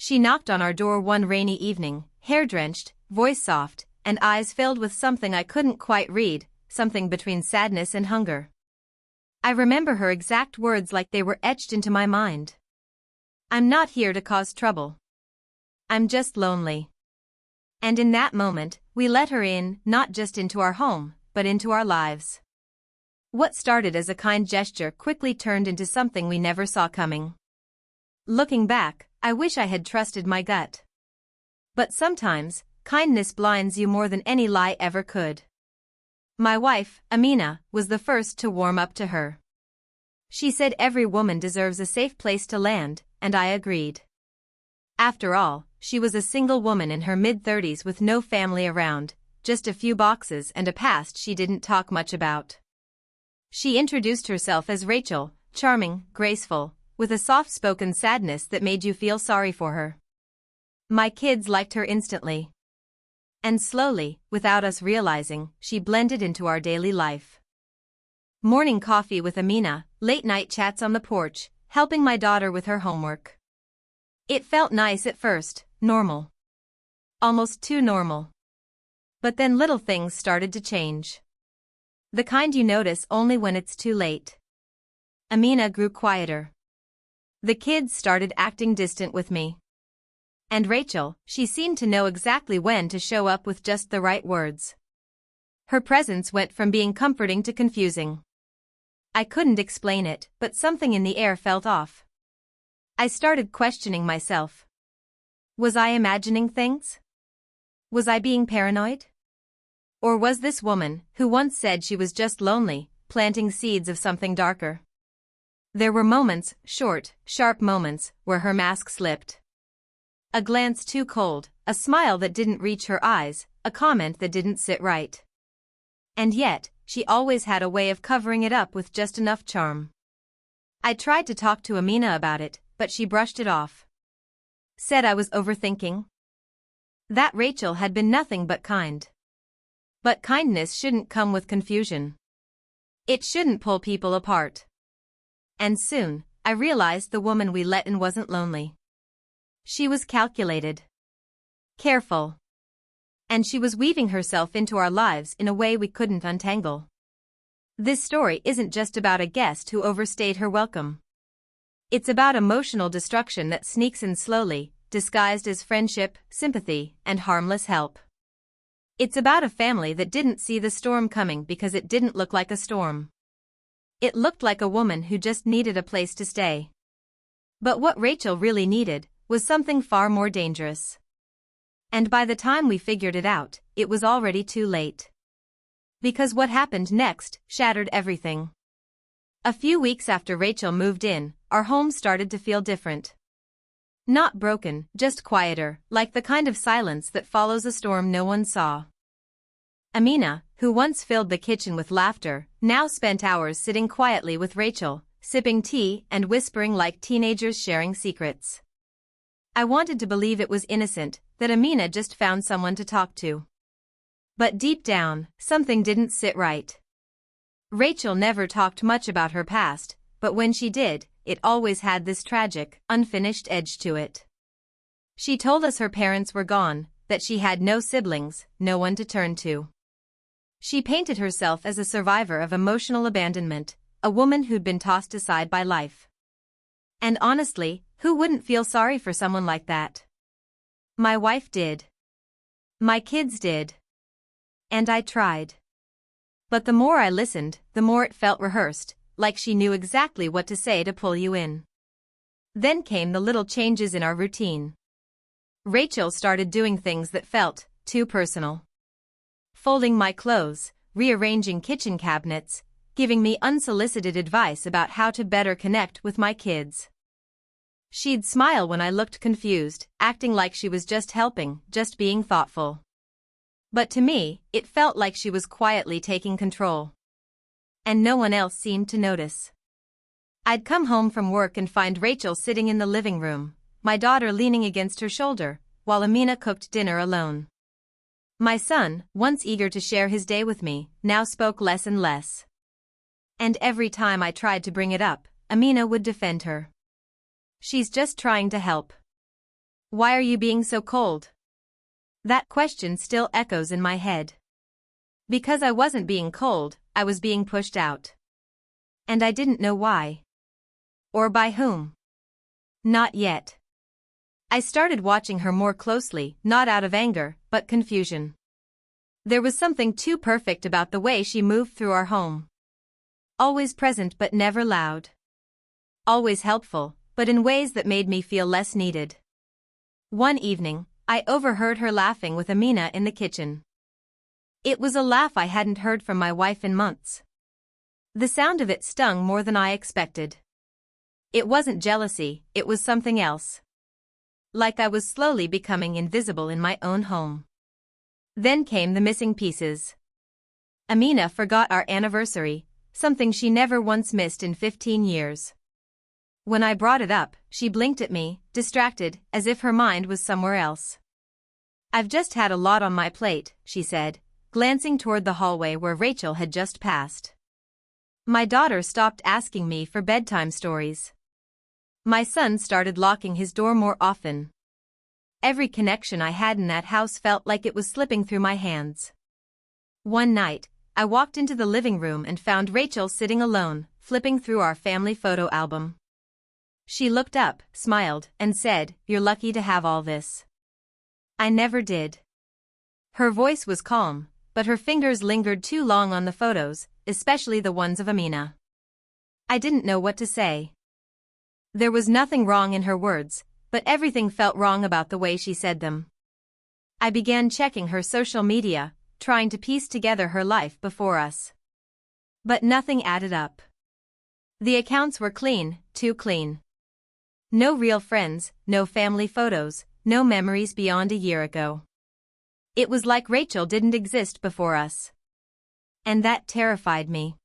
She knocked on our door one rainy evening, hair-drenched, voice soft, and eyes filled with something I couldn't quite read, something between sadness and hunger. I remember her exact words like they were etched into my mind. "I'm not here to cause trouble. I'm just lonely." And in that moment, we let her in, not just into our home, but into our lives. What started as a kind gesture quickly turned into something we never saw coming. Looking back, I wish I had trusted my gut. But sometimes, kindness blinds you more than any lie ever could. My wife, Amina, was the first to warm up to her. She said every woman deserves a safe place to land, and I agreed. After all, she was a single woman in her mid-30s with no family around, just a few boxes and a past she didn't talk much about. She introduced herself as Rachel, charming, graceful, with a soft-spoken sadness that made you feel sorry for her. My kids liked her instantly. And slowly, without us realizing, she blended into our daily life. Morning coffee with Amina, late-night chats on the porch, helping my daughter with her homework. It felt nice at first, normal. Almost too normal. But then little things started to change. The kind you notice only when it's too late. Amina grew quieter. The kids started acting distant with me. And Rachel, she seemed to know exactly when to show up with just the right words. Her presence went from being comforting to confusing. I couldn't explain it, but something in the air felt off. I started questioning myself. Was I imagining things? Was I being paranoid? Or was this woman, who once said she was just lonely, planting seeds of something darker? There were moments, short, sharp moments, where her mask slipped. A glance too cold, a smile that didn't reach her eyes, a comment that didn't sit right. And yet, she always had a way of covering it up with just enough charm. I tried to talk to Amina about it, but she brushed it off. Said I was overthinking. That Rachel had been nothing but kind. But kindness shouldn't come with confusion. It shouldn't pull people apart. And soon, I realized the woman we let in wasn't lonely. She was calculated. Careful. And she was weaving herself into our lives in a way we couldn't untangle. This story isn't just about a guest who overstayed her welcome. It's about emotional destruction that sneaks in slowly, disguised as friendship, sympathy, and harmless help. It's about a family that didn't see the storm coming because it didn't look like a storm. It looked like a woman who just needed a place to stay. But what Rachel really needed was something far more dangerous. And by the time we figured it out, it was already too late. Because what happened next shattered everything. A few weeks after Rachel moved in, our home started to feel different. Not broken, just quieter, like the kind of silence that follows a storm no one saw. Amina, who once filled the kitchen with laughter, now spent hours sitting quietly with Rachel, sipping tea and whispering like teenagers sharing secrets. I wanted to believe it was innocent, that Amina just found someone to talk to. But deep down, something didn't sit right. Rachel never talked much about her past, but when she did, it always had this tragic, unfinished edge to it. She told us her parents were gone, that she had no siblings, no one to turn to. She painted herself as a survivor of emotional abandonment, a woman who'd been tossed aside by life. And honestly, who wouldn't feel sorry for someone like that? My wife did. My kids did. And I tried. But the more I listened, the more it felt rehearsed, like she knew exactly what to say to pull you in. Then came the little changes in our routine. Rachel started doing things that felt too personal. Folding my clothes, rearranging kitchen cabinets, giving me unsolicited advice about how to better connect with my kids. She'd smile when I looked confused, acting like she was just helping, just being thoughtful. But to me, it felt like she was quietly taking control. And no one else seemed to notice. I'd come home from work and find Rachel sitting in the living room, my daughter leaning against her shoulder, while Amina cooked dinner alone. My son, once eager to share his day with me, now spoke less and less. And every time I tried to bring it up, Amina would defend her. She's just trying to help. Why are you being so cold? That question still echoes in my head. Because I wasn't being cold, I was being pushed out. And I didn't know why. Or by whom. Not yet. I started watching her more closely, not out of anger, but confusion. There was something too perfect about the way she moved through our home. Always present but never loud. Always helpful, but in ways that made me feel less needed. One evening, I overheard her laughing with Amina in the kitchen. It was a laugh I hadn't heard from my wife in months. The sound of it stung more than I expected. It wasn't jealousy, it was something else. Like I was slowly becoming invisible in my own home. Then came the missing pieces. Amina forgot our anniversary, something she never once missed in 15 years. When I brought it up, she blinked at me, distracted, as if her mind was somewhere else. I've just had a lot on my plate, she said, glancing toward the hallway where Rachel had just passed. My daughter stopped asking me for bedtime stories. My son started locking his door more often. Every connection I had in that house felt like it was slipping through my hands. One night, I walked into the living room and found Rachel sitting alone, flipping through our family photo album. She looked up, smiled, and said, "You're lucky to have all this." I never did. Her voice was calm, but her fingers lingered too long on the photos, especially the ones of Amina. I didn't know what to say. There was nothing wrong in her words, but everything felt wrong about the way she said them. I began checking her social media, trying to piece together her life before us. But nothing added up. The accounts were clean, too clean. No real friends, no family photos, no memories beyond a year ago. It was like Rachel didn't exist before us. And that terrified me.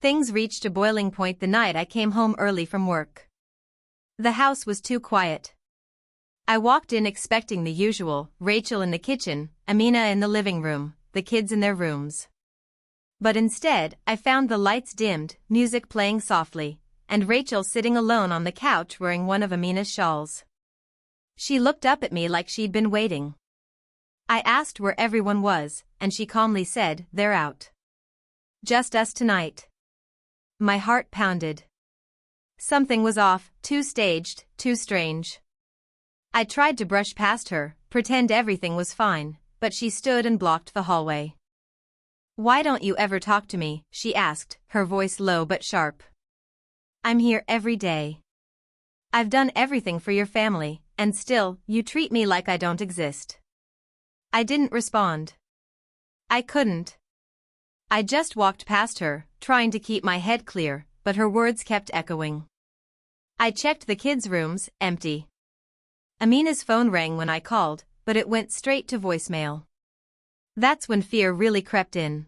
Things reached a boiling point the night I came home early from work. The house was too quiet. I walked in expecting the usual, Rachel in the kitchen, Amina in the living room, the kids in their rooms. But instead, I found the lights dimmed, music playing softly, and Rachel sitting alone on the couch wearing one of Amina's shawls. She looked up at me like she'd been waiting. I asked where everyone was, and she calmly said, "They're out. Just us tonight." My heart pounded. Something was off, too staged, too strange. I tried to brush past her, pretend everything was fine, but she stood and blocked the hallway. "Why don't you ever talk to me?" she asked, her voice low but sharp. "I'm here every day. I've done everything for your family, and still, you treat me like I don't exist." I didn't respond. I couldn't. I just walked past her, trying to keep my head clear, but her words kept echoing. I checked the kids' rooms, empty. Amina's phone rang when I called, but it went straight to voicemail. That's when fear really crept in.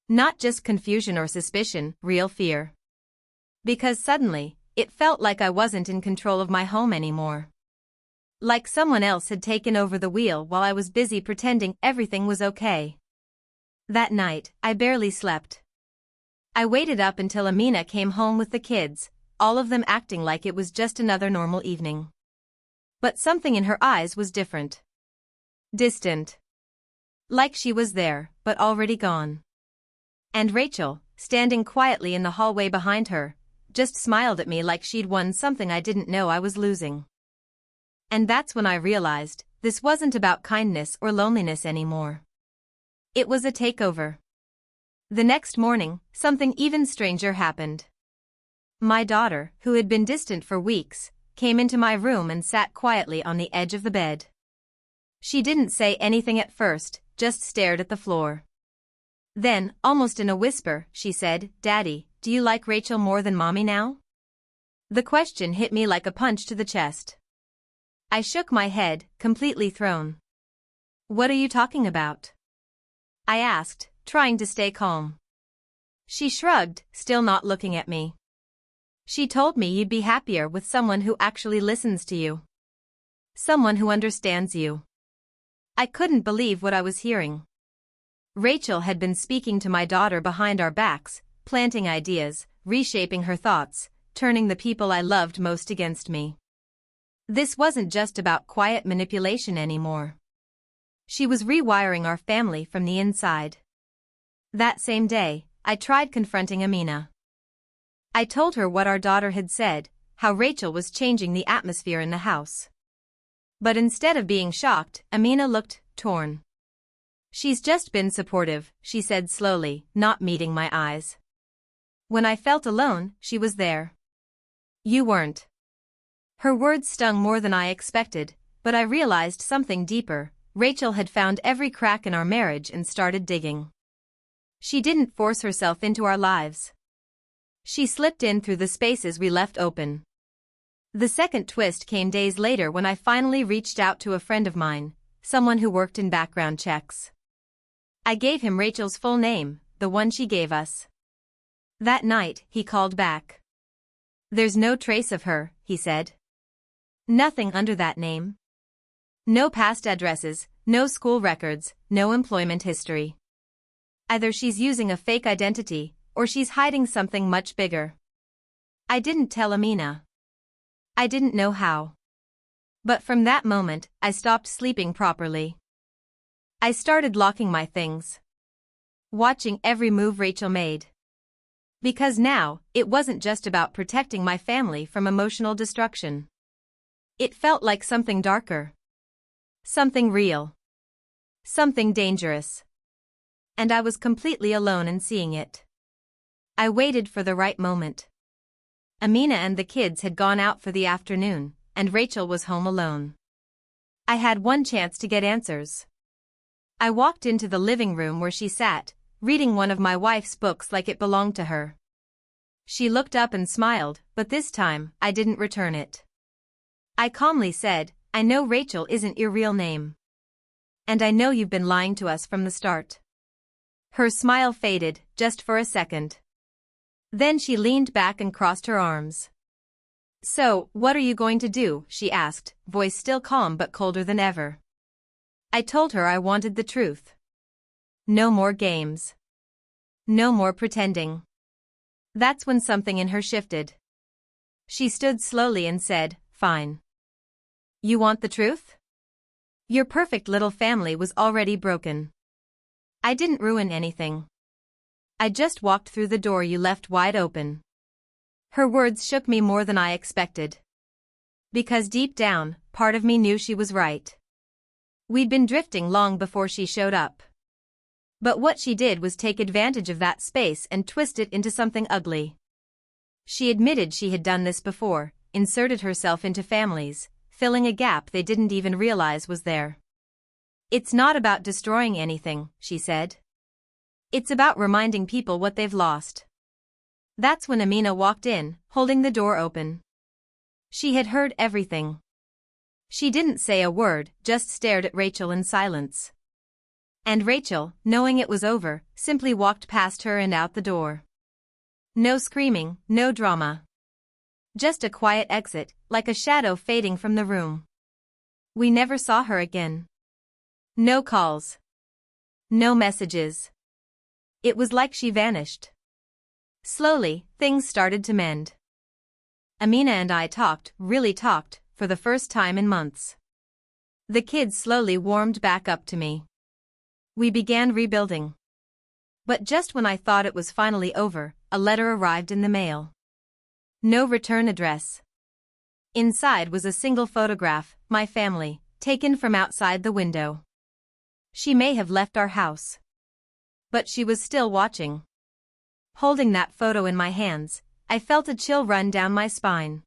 Not just confusion or suspicion, real fear. Because suddenly, it felt like I wasn't in control of my home anymore. Like someone else had taken over the wheel while I was busy pretending everything was okay. That night, I barely slept. I waited up until Amina came home with the kids, all of them acting like it was just another normal evening. But something in her eyes was different. Distant. Like she was there, but already gone. And Rachel, standing quietly in the hallway behind her, just smiled at me like she'd won something I didn't know I was losing. And that's when I realized, this wasn't about kindness or loneliness anymore. It was a takeover. The next morning, something even stranger happened. My daughter, who had been distant for weeks, came into my room and sat quietly on the edge of the bed. She didn't say anything at first, just stared at the floor. Then, almost in a whisper, she said, "Daddy, do you like Rachel more than Mommy now?" The question hit me like a punch to the chest. I shook my head, completely thrown. "What are you talking about?" I asked, trying to stay calm. She shrugged, still not looking at me. "She told me you'd be happier with someone who actually listens to you. Someone who understands you." I couldn't believe what I was hearing. Rachel had been speaking to my daughter behind our backs, planting ideas, reshaping her thoughts, turning the people I loved most against me. This wasn't just about quiet manipulation anymore. She was rewiring our family from the inside. That same day, I tried confronting Amina. I told her what our daughter had said, how Rachel was changing the atmosphere in the house. But instead of being shocked, Amina looked torn. "She's just been supportive," she said slowly, not meeting my eyes. "When I felt alone, she was there. You weren't." Her words stung more than I expected, but I realized something deeper. Rachel had found every crack in our marriage and started digging. She didn't force herself into our lives. She slipped in through the spaces we left open. The second twist came days later when I finally reached out to a friend of mine, someone who worked in background checks. I gave him Rachel's full name, the one she gave us. That night, he called back. "There's no trace of her," he said. "Nothing under that name. No past addresses, no school records, no employment history. Either she's using a fake identity, or she's hiding something much bigger." I didn't tell Amina. I didn't know how. But from that moment, I stopped sleeping properly. I started locking my things. Watching every move Rachel made. Because now, it wasn't just about protecting my family from emotional destruction. It felt like something darker. Something real. Something dangerous. And I was completely alone in seeing it. I waited for the right moment. Amina and the kids had gone out for the afternoon, and Rachel was home alone. I had one chance to get answers. I walked into the living room where she sat, reading one of my wife's books like it belonged to her. She looked up and smiled, but this time, I didn't return it. I calmly said, "I know Rachel isn't your real name. And I know you've been lying to us from the start." Her smile faded, just for a second. Then she leaned back and crossed her arms. "So, what are you going to do?" she asked, voice still calm but colder than ever. I told her I wanted the truth. No more games. No more pretending. That's when something in her shifted. She stood slowly and said, "Fine. You want the truth? Your perfect little family was already broken. I didn't ruin anything. I just walked through the door you left wide open." Her words shook me more than I expected. Because deep down, part of me knew she was right. We'd been drifting long before she showed up. But what she did was take advantage of that space and twist it into something ugly. She admitted she had done this before, inserted herself into families, filling a gap they didn't even realize was there. "It's not about destroying anything," she said. "It's about reminding people what they've lost." That's when Amina walked in, holding the door open. She had heard everything. She didn't say a word, just stared at Rachel in silence. And Rachel, knowing it was over, simply walked past her and out the door. No screaming, no drama. Just a quiet exit, like a shadow fading from the room. We never saw her again. No calls. No messages. It was like she vanished. Slowly, things started to mend. Amina and I talked, really talked, for the first time in months. The kids slowly warmed back up to me. We began rebuilding. But just when I thought it was finally over, a letter arrived in the mail. No return address. Inside was a single photograph, my family, taken from outside the window. She may have left our house. But she was still watching. Holding that photo in my hands, I felt a chill run down my spine.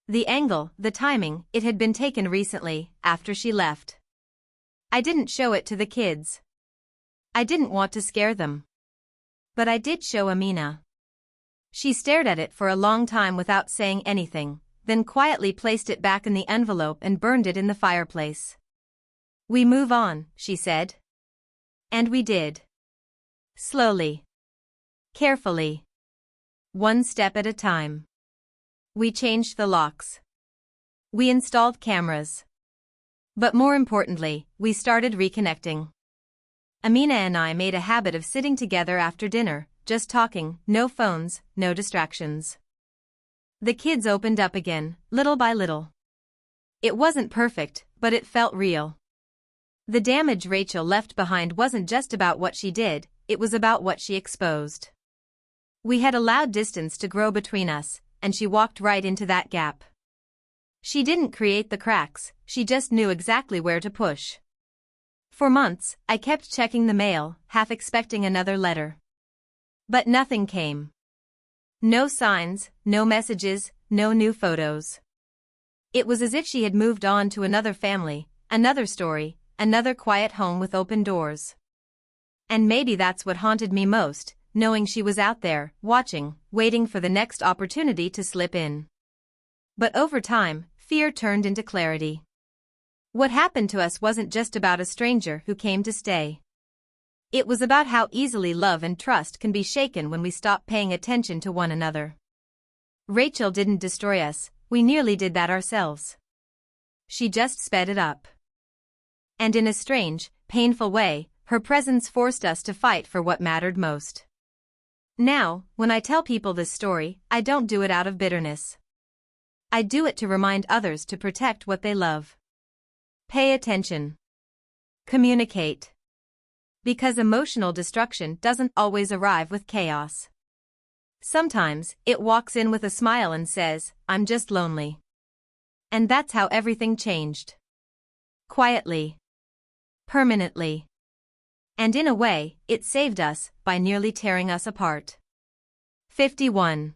The angle, the timing, it had been taken recently, after she left. I didn't show it to the kids. I didn't want to scare them. But I did show Amina. She stared at it for a long time without saying anything, then quietly placed it back in the envelope and burned it in the fireplace. "We move on," she said. And we did. Slowly. Carefully. One step at a time. We changed the locks. We installed cameras. But more importantly, we started reconnecting. Amina and I made a habit of sitting together after dinner, just talking, no phones, no distractions. The kids opened up again, little by little. It wasn't perfect, but it felt real. The damage Rachel left behind wasn't just about what she did, it was about what she exposed. We had allowed distance to grow between us, and she walked right into that gap. She didn't create the cracks, she just knew exactly where to push. For months, I kept checking the mail, half expecting another letter. But nothing came. No signs, no messages, no new photos. It was as if she had moved on to another family, another story, another quiet home with open doors. And maybe that's what haunted me most, knowing she was out there, watching, waiting for the next opportunity to slip in. But over time, fear turned into clarity. What happened to us wasn't just about a stranger who came to stay. It was about how easily love and trust can be shaken when we stop paying attention to one another. Rachel didn't destroy us, we nearly did that ourselves. She just sped it up. And in a strange, painful way, her presence forced us to fight for what mattered most. Now, when I tell people this story, I don't do it out of bitterness. I do it to remind others to protect what they love. Pay attention. Communicate. Because emotional destruction doesn't always arrive with chaos. Sometimes, it walks in with a smile and says, "I'm just lonely." And that's how everything changed. Quietly. Permanently. And in a way, it saved us by nearly tearing us apart. 51.